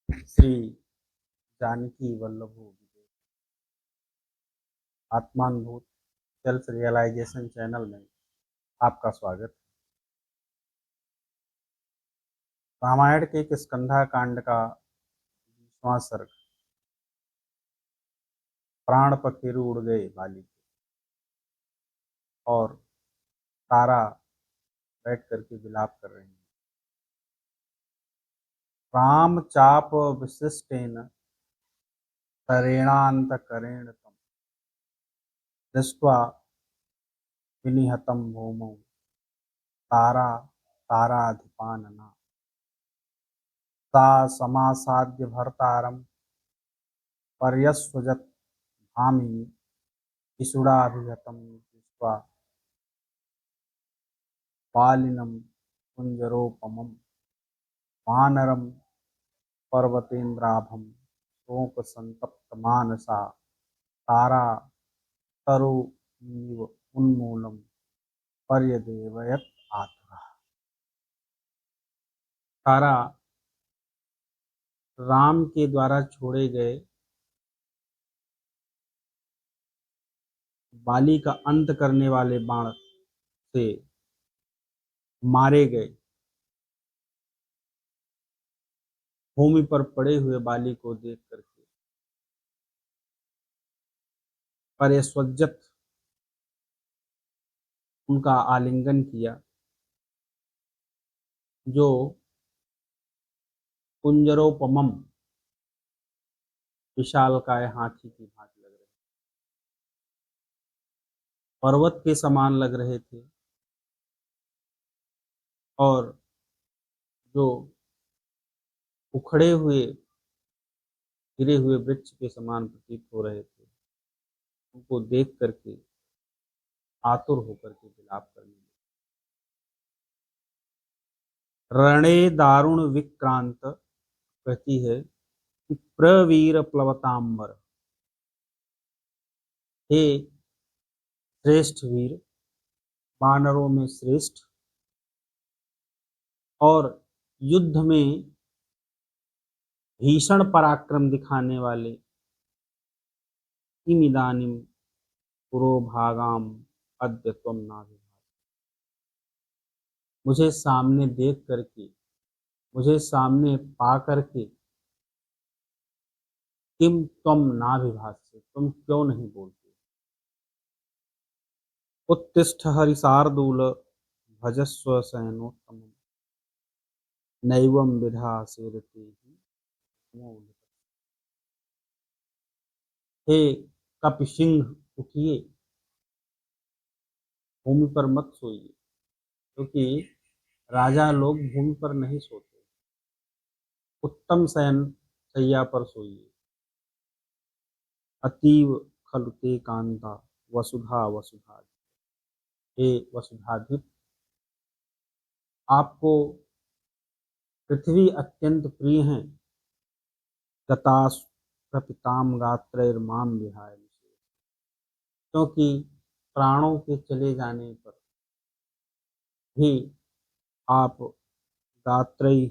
श्री जानकी वल्लभो विजय आत्मानुभूत self realisation channel में आपका स्वागत। रामायण के एक स्कंधा कांड का 20वां सर्ग। प्राण पखेरु उड़ गए बाली के, और तारा बैठ करके विलाप कर रहे हैं। राम चाप विशिष्टेन तरेणांतकरेण तम दृष्ट्वा विनिहतं भूमौ तारा ताराधिपानना सा समासाद्य भर्तारं पर्यस्वजत् भामिनी इषुडाभिहतं दृष्ट्वा बालिनं कुञ्जरोपमं वानरं पर्वतेन्द्राभं शोकसन्तप्तमानसा तारा तरुणीव उन्मूलं पर्यदेवयत् आतुरः। तारा राम के द्वारा छोड़े गए बाली का अंत करने वाले बाण से मारे गए भूमि पर पड़े हुए बाली को देख करके परिस्वज्जत उनका आलिंगन किया, जो कुंजरोपमम विशालकाय हाथी की भांति लग रहे, पर्वत के समान लग रहे थे, और जो उखड़े हुए गिरे हुए वृक्ष के समान प्रतीत हो रहे थे, उनको देख करके आतुर होकर के विलाप करने लगे। रणे दारुण विक्रांत कहती है कि प्रवीर प्लवतांबर, हे श्रेष्ठ वीर, वानरों में श्रेष्ठ और युद्ध में भीषण पराक्रम दिखाने वाले इमिदानिम पुरोभागाम अद्य त्वम नाभिभाषते, मुझे सामने देख करके, मुझे सामने पा करके किम त्वम नाभिभाषते, तुम क्यों नहीं बोलते। उत्तिष्ठ हरिशार्दूल भजस्व सैनोत्तम नैवं विधासेरते ही मोह। हे कपिसिंह, उठिए, भूमि पर मत सोइए, क्योंकि राजा लोग भूमि पर नहीं सोते, उत्तम शयन शैया पर सोइए। अतीव खलुते कांता वसुधा वसुधा, हे वसुधाधिप, आपको पृथ्वी अत्यंत प्रिय है। गतास प्रपिताम गात्रैर्माम विहाय, क्योंकि प्राणों के चले जाने पर भी आप गात्रई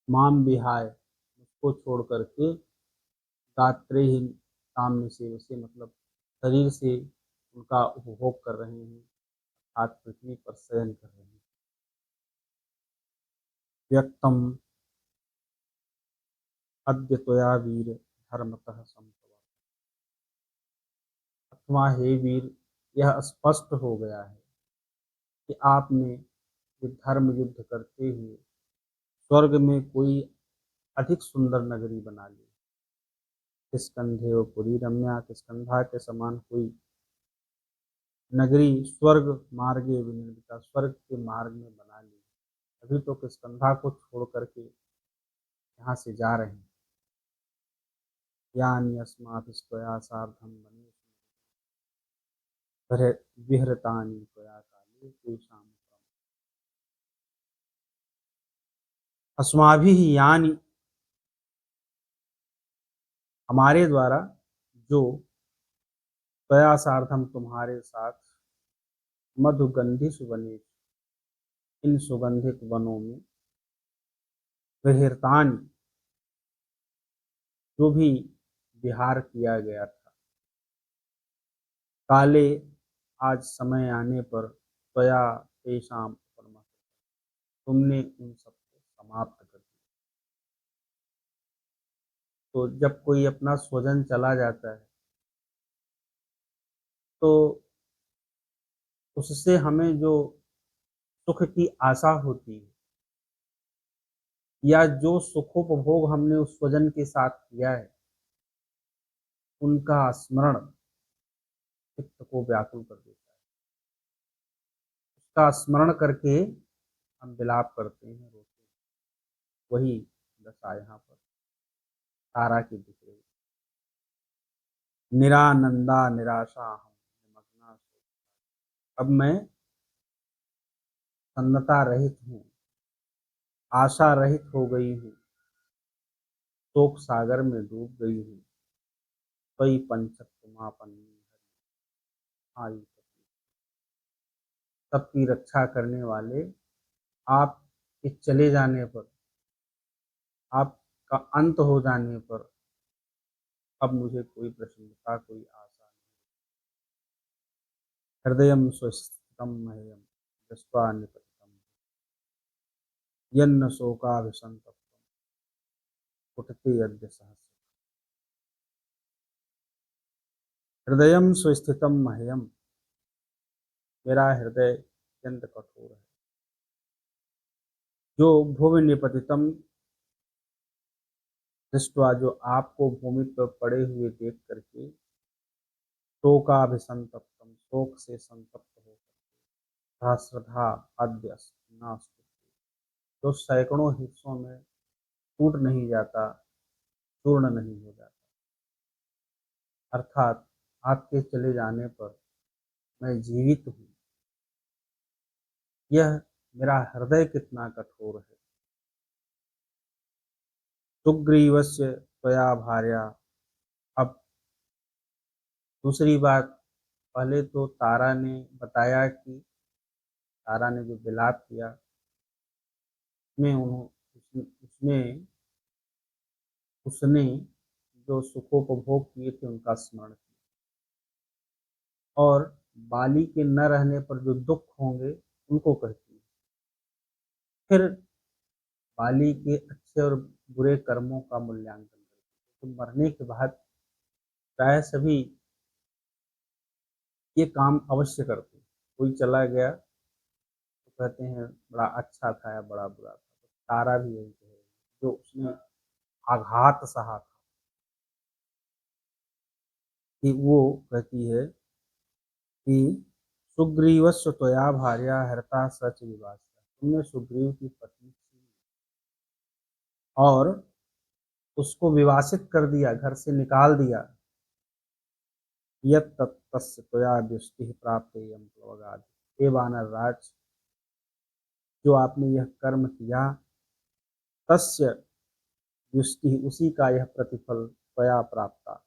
माम विहाय, उसको छोड़ करके गात्रहीन साम्य से मतलब शरीर से उनका उपभोग कर रहे हैं, अर्थात पृथ्वी पर शयन कर रहे हैं। व्यक्तम अद्य त्वया वीर धर्मतः संभव, अथवा हे वीर, यह स्पष्ट हो गया है कि आपने ये धर्म युद्ध करते हुए स्वर्ग में कोई अधिक सुंदर नगरी बना ली। किष्कंधे व पुरी रम्या, किष्कंधा के समान कोई नगरी स्वर्ग मार्गे विनिर्मिता, स्वर्ग के मार्ग में बना ली। अभी तो किष्कंधा को छोड़ करके यहाँ से जा रहे हैं। यानी अस्माभिस्त्वया सार्धम बने विहृतानि त्वया काले तेषां अस्माभिः यानि, हमारे द्वारा जो त्वया सार्धम तुम्हारे साथ मधुगंधी सुवने, इन सुगंधित वनों में विहृतानि जो भी विहार किया गया था, काले आज समय आने पर त्वया तेषाम् उपरमः, तुमने उन सबको समाप्त कर दिया। तो जब कोई अपना स्वजन चला जाता है तो उससे हमें जो सुख की आशा होती है या जो सुखोपभोग हमने उस स्वजन के साथ किया है, उनका स्मरण चित्त को व्याकुल कर देता है। उसका स्मरण करके हम विलाप करते हैं, रोते हैं। वही दशा यहाँ पर तारा की दिख रही। निरानंदा निराशा हम निमग्ना सो। अब मैं सन्नता रहित हूँ, आशा रहित हो गई हूँ, शोक सागर में डूब गई हूँ। कई पंचतुमापन्नी आई सबकी रक्षा करने वाले, आपके चले जाने पर, आपका अंत हो जाने पर अब मुझे कोई प्रसन्नता, कोई आशा नहीं। हृदयं स्वस्थितं मह्यं दृष्ट्वा निपतितं यन्न शोकाभिसंतप्तं पुटते अद्य सहस्रम्। हृदयं स्वस्थितं मह्यं, मेरा हृदय अत्यंत कठोर है। जो भुवि निपतितम दृष्ट्वा, जो आपको भूमि पर पड़े हुए देख करके, शोकाभिसंतप्तम, शोक से संतप्त होकर, श्रद्धा अद्य नास्ति, जो सैकड़ों हिस्सों में टूट नहीं जाता, चूर्ण नहीं हो जाता। अर्थात आपके चले जाने पर मैं जीवित हूँ, यह मेरा हृदय कितना कठोर है। सुग्रीवस्य त्वया भार्या। अब दूसरी बात, पहले तो तारा ने बताया कि तारा ने जो विलाप किया उसमें उसने जो सुखोपभोग किए थे उनका स्मरण किया, और बाली के न रहने पर जो दुख होंगे उनको कहती है। फिर बाली के अच्छे और बुरे कर्मों का मूल्यांकन करती है। तो मरने के बाद प्राय सभी ये काम अवश्य करते हैं। कोई चला गया तो कहते हैं बड़ा अच्छा था या बड़ा बुरा था। तो तारा भी यही कहे, जो उसने आघात सहा था, कि वो कहती है कि सुग्रीवस्व त्वया भार्या हरता सच विवास, तुमने सुग्रीव की पत्नी छीन और उसको विवासित कर दिया, घर से निकाल दिया। यत् तस्य त्वया दृष्टि प्राप्त यम प्लवगाद, हे वानर राज, जो आपने यह कर्म किया, तस्य दृष्टि, उसी का यह प्रतिफल त्वया प्राप्त,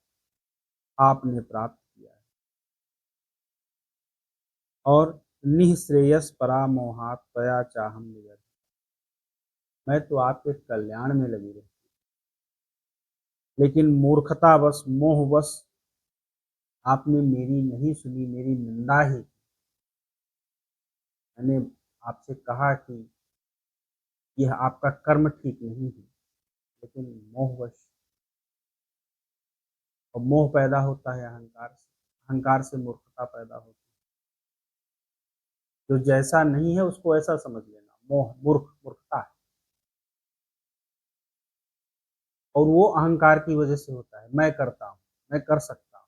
आपने प्राप्त किया है। और निःश्रेयस परामोहात त्वया चाहम नियत, मैं तो आपके कल्याण में लगी रहती, लेकिन मूर्खतावश मोहवश आपने मेरी नहीं सुनी, मेरी निंदा ही। मैंने आपसे कहा कि यह आपका कर्म ठीक नहीं है, लेकिन मोहवश, और मोह पैदा होता है अहंकार से, अहंकार से मूर्खता पैदा होती है। जो जैसा नहीं है उसको ऐसा समझ लेना, मोह मूर्खता है। और वो अहंकार की वजह से होता है। मैं करता हूँ, मैं कर सकता हूँ,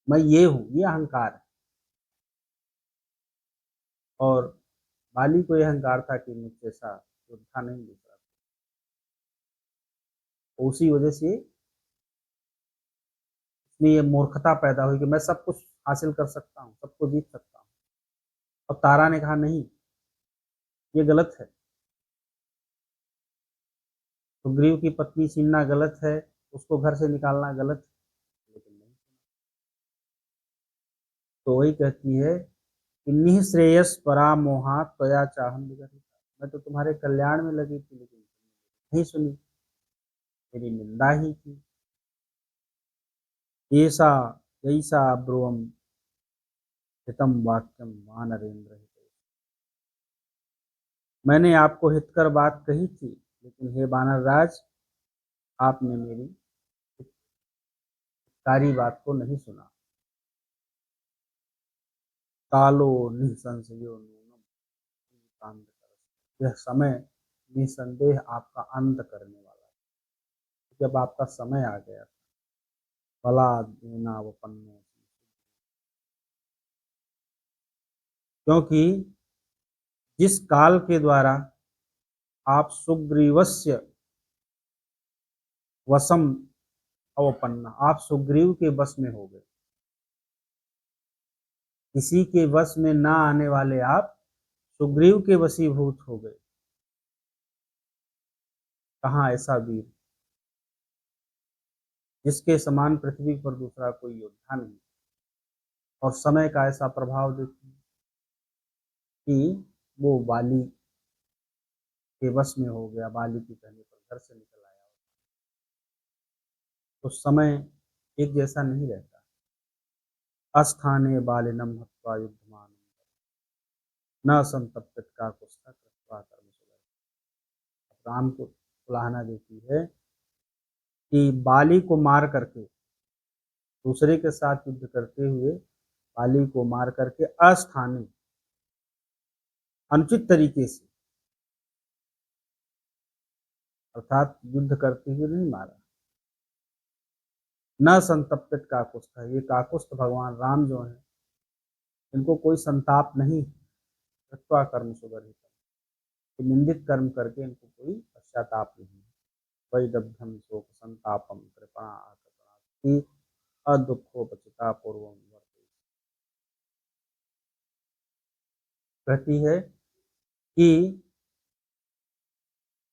मैं ये हूँ, ये अहंकार है। और बाली को यह अहंकार था कि मुझ जैसा योद्धा नहीं दूसरा, उसी वजह से इसमें ये मूर्खता पैदा हुई कि मैं सब कुछ हासिल कर सकता हूँ, सबको जीत सकता हूँ। और तारा ने कहा नहीं, ये गलत है, सुग्रीव की पत्नी छीनना गलत है, उसको घर से निकालना गलत है, लेकिन नहीं। तो वही कहती है कि निःश्रेयस परामोहा त्वया चाहम निगतिता, मैं तो तुम्हारे कल्याण में लगी थी, लेकिन नहीं सुनी। मेरी निंदा ही की। ऐसा जैसा ब्रुवम हितम वाक्यम वानरेंद्र हिते। मैंने आपको हितकर बात कही थी, लेकिन हे वानर राज, आपने मेरी सारी बात को नहीं सुना। कालो निसंशयो नूनम कांत कर। यह समय निसंदेह आपका अंत करने वाला है। जब आपका समय आ गया, भला देना वपन्नो, क्योंकि जिस काल के द्वारा आप सुग्रीवस्य वशम अवपन्ना, आप सुग्रीव के वश में हो गए। किसी के वश में ना आने वाले आप सुग्रीव के वशीभूत हो गए। कहाँ ऐसा वीर जिसके समान पृथ्वी पर दूसरा कोई योद्धा नहीं। और समय का ऐसा प्रभाव देखिए कि वो बाली के वश में हो गया, बाली की कहने पर घर से निकल आया। तो समय एक जैसा नहीं रहता। अस्थाने बालिनम हत्वा युद्धमान न संतप्त का कुस्ता कृत्वा कर्म सुगम। राम को उलाहना देती है कि बाली को मार करके, दूसरे के साथ युद्ध करते हुए बाली को मार करके अस्थाने, अनुचित तरीके से, अर्थात युद्ध करते हुए नहीं मारा। न संतप्त काकुस्थ, ये काकुस्थ भगवान राम जो है, इनको कोई संताप नहीं। कृत्वा कर्म सुगर्हित, निंदित कर्म करके इनको कोई पश्चाताप नहीं। वैदभ्यम शोक संतापम कृपणा अदुखोपचिता पूर्वम वर्ते। कहती है कि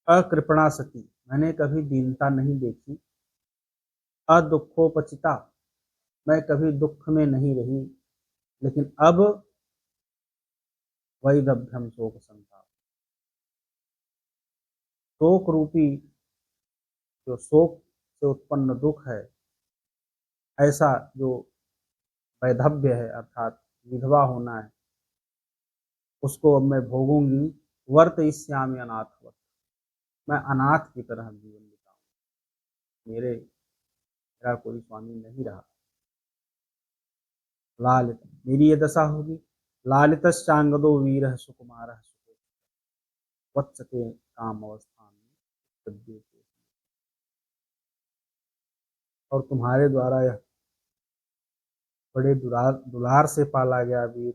अकृपणा सती, मैंने कभी दीनता नहीं देखी। अदुखोपचिता, मैं कभी दुख में नहीं रही। लेकिन अब वैदभ्यम शोक संताप, शोक रूपी जो शोक से उत्पन्न दुख है, ऐसा जो वैधव्य है अर्थात विधवा होना है, उसको अब मैं भोगूंगी। वर्त इस्यामी अनाथवत, मैं अनाथ की तरह जीवन बिताऊंगी। मेरा कोई स्वामी नहीं रहा। लालित, मेरी ये दशा होगी। लालित चांगदो वीर सुकुमार वत्स के काम अवस्थान में, और तुम्हारे द्वारा यह बड़े दुलार से पाला गया वीर,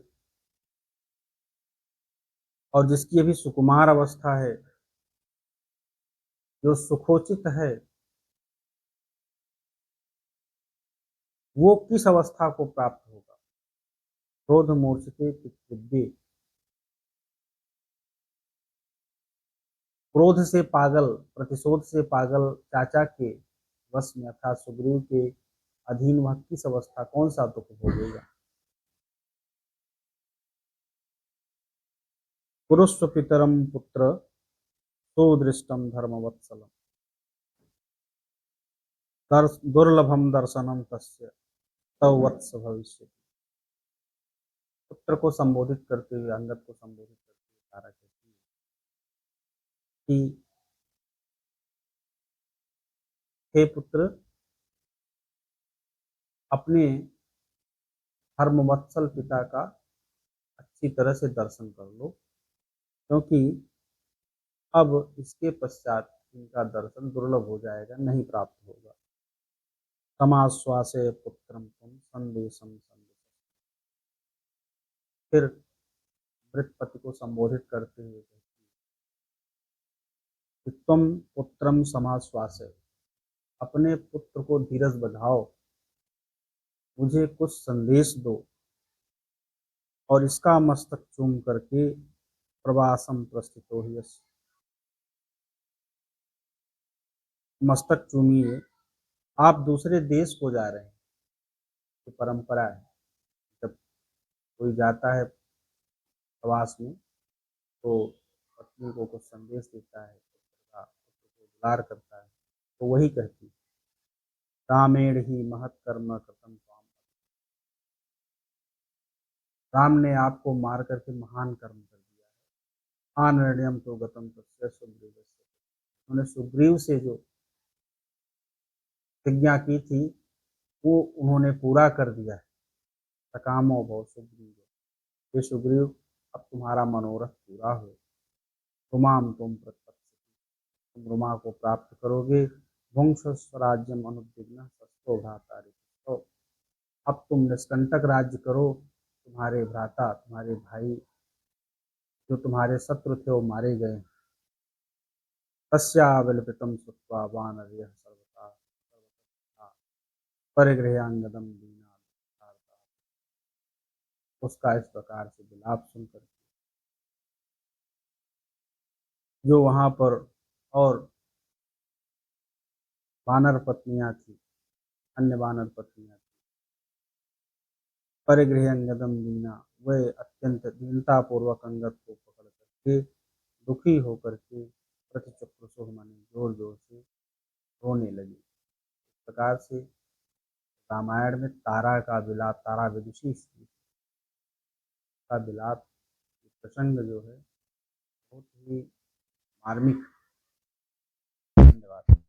और जिसकी अभी सुकुमार अवस्था है, जो सुखोचित है, वो किस अवस्था को प्राप्त होगा। क्रोध मूर्छिते विद्ये, क्रोध से पागल, प्रतिशोध से पागल चाचा के वश में अर्थात सुग्रीव के अधीन वह किस अवस्था, कौन सा दुख भोगेगा। पुरुष पितरम पुत्र सुदृष्टम धर्मवत्सलम दुर्लभम दर्शनम तस्य तव वत्स भविष्य। पुत्र को संबोधित करते हुए, अंगद को संबोधित करते हुए तारा कहती है कि हे पुत्र, अपने धर्मवत्सल पिता का अच्छी तरह से दर्शन कर लो, क्योंकि अब इसके पश्चात इनका दर्शन दुर्लभ हो जाएगा, नहीं प्राप्त होगा। समाश्वासे पुत्रम तुम संदेशम संदेश। फिर वृत्तपति को संबोधित करते हुए कि तुम पुत्रम समाश्वासे, अपने पुत्र को धीरज बधाओ, मुझे कुछ संदेश दो, और इसका मस्तक चूम करके प्रवासम प्रस्थितो ही, मस्तक चूमिए, आप दूसरे देश को जा रहे हैं। ये परंपरा है, जब कोई जाता है प्रवास में तो पत्नी को कुछ संदेश देता है, पुत्र को दुलार करता है, तो वही कहती, रामेण ही महत् कर्म कृतम त्वाम। राम ने आपको मार करके महान कर्म कर दिया है। आनर्ण्यम तो गतम तस्य सुग्रीव से, उन्होंने सुग्रीव से जो प्रतिज्ञा की थी वो उन्होंने पूरा कर दिया है। सकामो भव सुग्रीव, ये सुग्रीव अब तुम्हारा मनोरथ पूरा हो। रुमाम तुम प्रत्यक्ष, तुम रुमा को प्राप्त करोगे। वंश स्वराज्यम अनुद्विग्न सस्तो भ्रातारि, तो अब तुम निष्कंटक राज्य करो। तुम्हारे भ्राता, तुम्हारे भाई जो तुम्हारे शत्रु थे वो मारे गए। तस्या विलपितम श्रुत्वा वानरयः सर्वथा परिगृह्याङ्गदं दीना, उसका इस प्रकार से विलाप सुनकर जो वहां पर और वानर पत्नियां थी, अन्य वानर पत्नियां थी, परिगृह्यंगदम दीना, वे अत्यंत दीनता पूर्वक अंगद को पकड़ करके दुखी होकर के प्रतिचक्र सुहमने जोर जोर से रोने लगी। इस प्रकार से रामायण में तारा का विलाप, तारा विदुषी स्त्री का विलाप प्रसंग जो है बहुत ही मार्मिक। धन्यवाद।